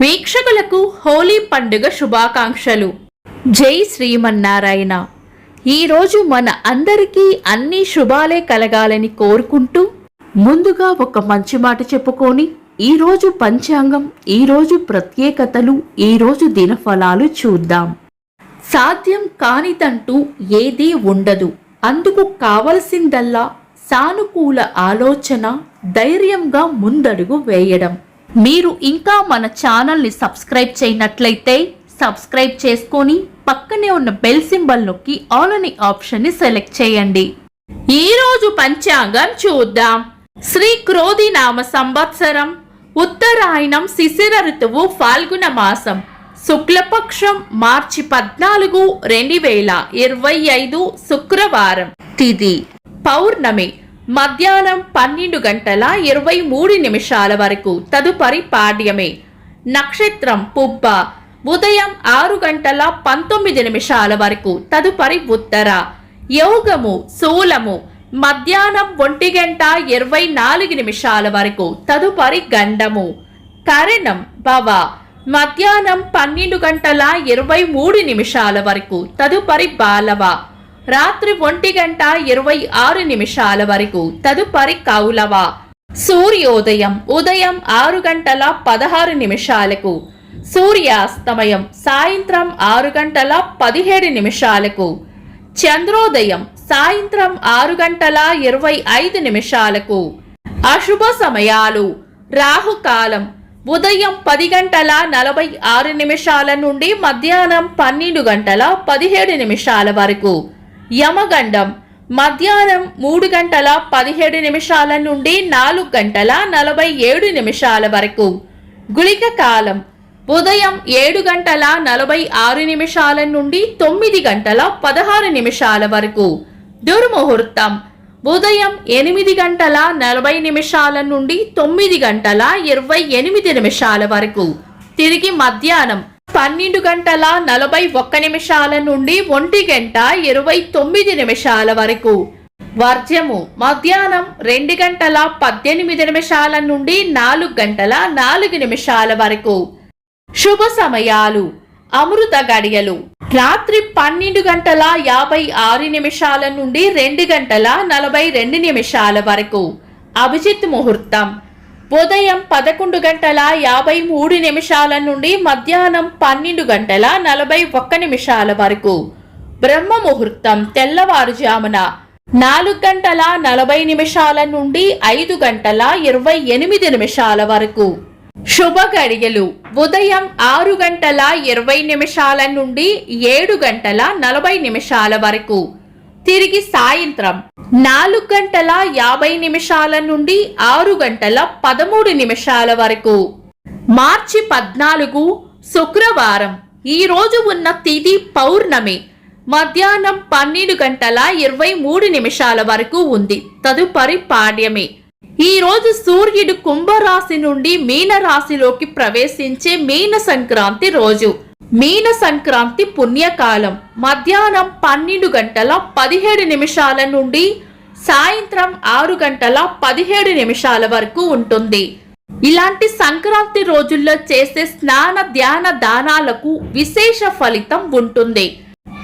వీక్షకులకు హోలీ పండుగ శుభాకాంక్షలు. జై శ్రీమన్నారాయణ. ఈరోజు మన అందరికీ అన్ని శుభాలే కలగాలని కోరుకుంటూ ముందుగా ఒక మంచి మాట చెప్పుకొని ఈరోజు పంచాంగం, ఈరోజు ప్రత్యేకతలు, ఈరోజు దినఫలాలు చూద్దాం. సాధ్యం కానిదంటూ ఏదీ ఉండదు. అందుకు కావలసిందల్లా సానుకూల ఆలోచన, ధైర్యంగా ముందడుగు వేయడం. మీరు ఇంకా మన ఛానల్ని సబ్స్క్రైబ్ చేయనట్లయితే సబ్స్క్రైబ్ చేసుకొని పక్కనే ఉన్న బెల్ సింబల్ నొక్కి ఆల్ అనే ఆప్షన్ని సెలెక్ట్ చేయండి. ఈరోజు పంచాంగం చూద్దాం. శ్రీ క్రోధి నామ సంవత్సరం, ఉత్తరాయణం, శిశిర ఋతువు, ఫాల్గుణ మాసం, శుక్లపక్షం, మార్చి 14, 2025 శుక్రవారం. తిథి పౌర్ణమి, మధ్యాహ్నం 12:23 వరకు. తదుపరి పాడ్యమే. నక్షత్రం పుబ్బ, ఉదయం 6:19 వరకు. తదుపరి ఉత్తర. యోగము శూలము, మధ్యాహ్నం 1:24 వరకు. తదుపరి గండము. కరణం భవ, మధ్యాహ్నం 12:23 వరకు. తదుపరి బాలవ. రాత్రి 1:26 వరకు. తదుపరి కౌలవ. సూర్యోదయం ఉదయం 6:16. సూర్యాస్తమయం సాయంత్రం 6:17. చంద్రోదయం సాయంత్రం 6:25. అశుభ సమయాలు. రాహుకాలం ఉదయం 10:46 నుండి మధ్యాహ్నం 12:17 వరకు. యమగండం మధ్యాహ్నం 3:17 నుండి 4:47 వరకు. గుళిక కాలం ఉదయం 7:46 నుండి 9:16 వరకు. దుర్ముహూర్తం ఉదయం 8:40 నుండి 9:28 వరకు. తిరిగి మధ్యాహ్నం 12:41 నుండి 1:29 వరకు. వర్జము మధ్యాహ్నం 2:18 నుండి 4:04 వరకు. శుభ సమయాలు. అమృత గడియలు రాత్రి 12:56 నుండి 2:42 వరకు. అభిజిత్ ముహూర్తం ఉదయం 11:53 నుండి మధ్యాహ్నం 12:41 వరకు. బ్రహ్మ ముహూర్తం తెల్లవారుజామున 4:40 నుండి 5:28 వరకు. శుభ గడియలు ఉదయం 6:20 నుండి 7:40 వరకు. తిరిగి సాయంత్రం 4:50 నుండి 6:13 వరకు. మార్చి 14 శుక్రవారం. ఈ రోజు ఉన్న తిథి పౌర్ణమి. మధ్యాహ్నం 12:23 వరకు ఉంది. తదుపరి పాడ్యమి. ఈ రోజు సూర్యుడు కుంభరాశి నుండి మీన రాశిలోకి ప్రవేశించే మీన సంక్రాంతి రోజు. మీన సంక్రాంతి పుణ్యకాలం మధ్యాహ్నం 12:17 నుండి సాయంత్రం 6:17 వరకు ఉంటుంది. ఇలాంటి సంక్రాంతి రోజుల్లో చేసే స్నాన, ధ్యాన, దానాలకు విశేష ఫలితం ఉంటుంది.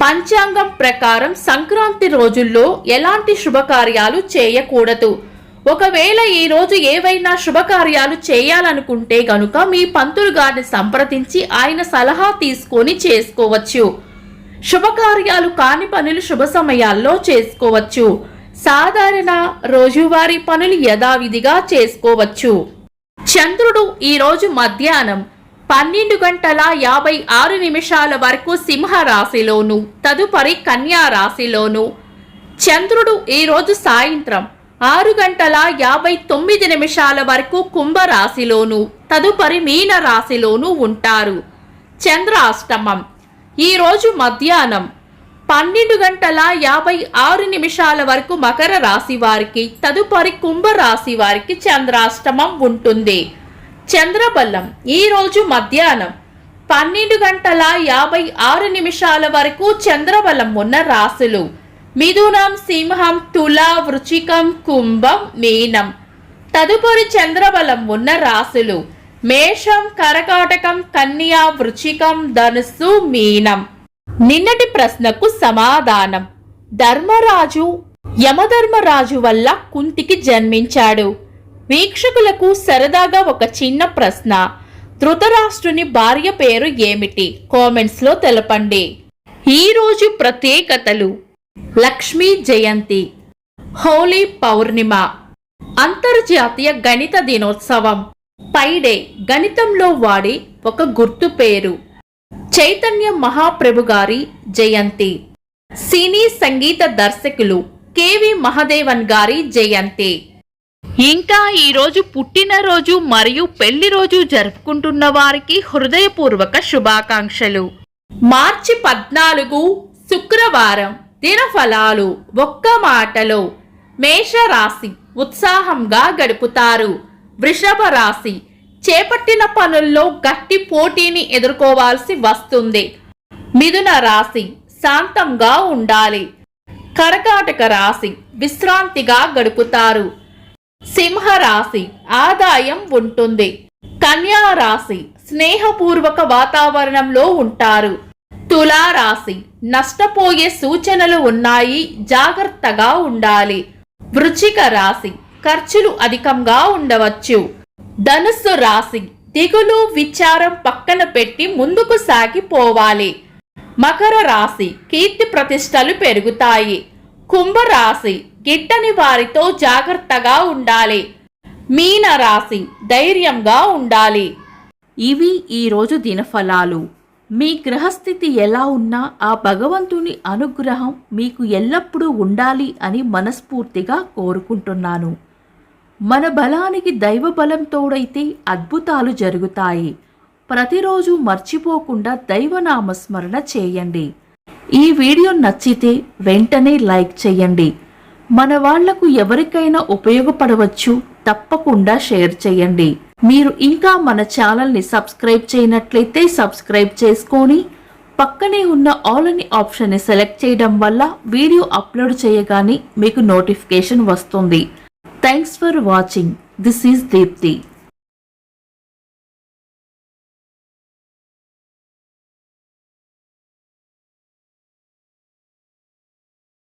పంచాంగం ప్రకారం సంక్రాంతి రోజుల్లో ఎలాంటి శుభకార్యాలు చేయకూడదు. ఒకవేళ ఈ రోజు ఏవైనా శుభకార్యాలు చేయాలనుకుంటే గనుక మీ పంతులు గారిని సంప్రదించి ఆయన సలహా తీసుకొని చేసుకోవచ్చు. శుభకార్యాలు కాని పనులు శుభ సమయాల్లో చేసుకోవచ్చు. సాధారణ రోజువారీ పనులు యథావిధిగా చేసుకోవచ్చు. చంద్రుడు ఈ రోజు మధ్యాహ్నం 12:56 వరకు సింహ రాశిలోను, తదుపరి కన్యా రాశిలోను. చంద్రుడు ఈ రోజు సాయంత్రం 6:59 వరకు కుంభరాశిలోను, తదుపరి మీన రాశిలోను ఉంటారు. చంద్రాష్టమం ఈ రోజు మధ్యాహ్నం 12:56 వరకు మకర రాశి వారికి, తదుపరి కుంభరాశి వారికి చంద్రాష్టమం ఉంటుంది. చంద్రబలం ఈ రోజు మధ్యాహ్నం 12:56 వరకు చంద్రబలం ఉన్న రాశులు మిథునం, సింహం, తుల, వృచ్చికం, కుంభం, మీనం. తదుపరి చంద్రబలం ఉన్న రాశులు మేషం, కరకాటకం, కన్యా, వృచ్చికం, ధనుస్సు, మీనం. నిన్నటి ప్రశ్నకు సమాధానం. ధర్మరాజు యమధర్మరాజు వల్ల కుంతికి జన్మించాడు. వీక్షకులకు సరదాగా ఒక చిన్న ప్రశ్న. ధృతరాష్ట్రుని భార్య పేరు ఏమిటి? కామెంట్స్ లో తెలపండి. ఈ రోజు ప్రత్యేకతలు: లక్ష్మీ జయంతి, హోలీ పౌర్ణిమ, అంతర్జాతీయ గణిత దినోత్సవం, పైడే గణితంలో వాడే ఒక గుర్తు పేరు, చైతన్య మహాప్రభు గారి జయంతి, సినీ సంగీత దర్శకులు కెవి మహదేవన్ గారి జయంతి. ఇంకా ఈరోజు పుట్టినరోజు మరియు పెళ్లి రోజు జరుపుకుంటున్న వారికి హృదయపూర్వక శుభాకాంక్షలు. మార్చి 14 శుక్రవారం. దినఫలాలు ఒక్క మాటలో: మేషరాశి ఉత్సాహంగా గడుపుతారు. వృషభ రాశి చేపట్టిన పనుల్లో గట్టి పోటీని ఎదుర్కోవాల్సి వస్తుంది. మిథున రాశి శాంతంగా ఉండాలి. కర్కాటక రాశి విశ్రాంతిగా గడుపుతారు. సింహరాశి ఆదాయం ఉంటుంది. కన్యా రాశి స్నేహపూర్వక వాతావరణంలో ఉంటారు. తులారాశి నష్టపోయే సూచనలు ఉన్నాయి, జాగ్రత్తగా ఉండాలి. వృశ్చిక రాశి ఖర్చులు అధికంగా ఉండవచ్చు. ధనుస్సు రాశి దిగులు విచారం పక్కన పెట్టి ముందుకు సాగిపోవాలి. మకర రాశి కీర్తి ప్రతిష్టలు పెరుగుతాయి. కుంభరాశి గిట్టని వారితో జాగ్రత్తగా ఉండాలి. మీన రాశి ధైర్యంగా ఉండాలి. ఇవి ఈరోజు దినఫలాలు. మీ గ్రహస్థితి ఎలా ఉన్నా ఆ భగవంతుని అనుగ్రహం మీకు ఎల్లప్పుడూ ఉండాలి అని మనస్ఫూర్తిగా కోరుకుంటున్నాను. మన బలానికి దైవ బలం తోడైతే అద్భుతాలు జరుగుతాయి. ప్రతిరోజు మర్చిపోకుండా దైవనామస్మరణ చేయండి. ఈ వీడియో నచ్చితే వెంటనే లైక్ చేయండి. మన వాళ్లకు ఎవరికైనా ఉపయోగపడవచ్చు, తప్పకుండా షేర్ చేయండి. మీరు ఇంకా మన ఛానల్ని సబ్స్క్రైబ్ చేయనట్లయితే సబ్స్క్రైబ్ చేసుకొని పక్కనే ఉన్న ఆల్ అని ఆప్షన్ని సెలెక్ట్ చేయడం వల్ల వీడియో అప్లోడ్ చేయగానే మీకు నోటిఫికేషన్ వస్తుంది. Thanks for watching. This is Deepti.